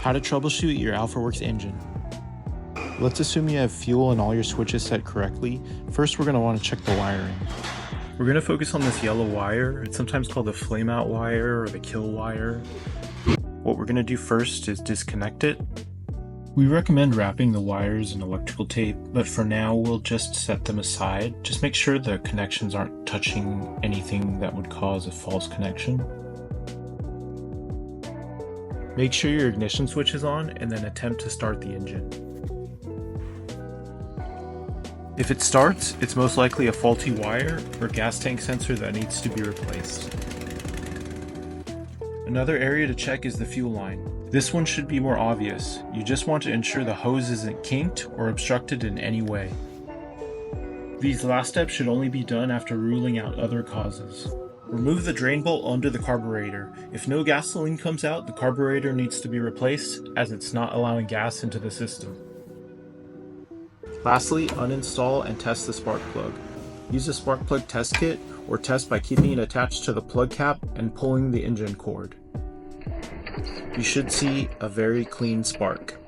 How to troubleshoot your Alphaworks engine. Let's assume you have fuel and all your switches set correctly. First, we're going to want to check the wiring. We're going to focus on this yellow wire. It's sometimes called the flame out wire or the kill wire. What we're going to do first is disconnect it. We recommend wrapping the wires in electrical tape, but for now we'll just set them aside. Just make sure the connections aren't touching anything that would cause a false connection. Make sure your ignition switch is on and then attempt to start the engine. If it starts, it's most likely a faulty wire or gas tank sensor that needs to be replaced. Another area to check is the fuel line. This one should be more obvious. You just want to ensure the hose isn't kinked or obstructed in any way. These last steps should only be done after ruling out other causes. Remove the drain bolt under the carburetor. If no gasoline comes out, the carburetor needs to be replaced as it's not allowing gas into the system. Lastly, uninstall and test the spark plug. Use a spark plug test kit or test by keeping it attached to the plug cap and pulling the engine cord. You should see a very clean spark.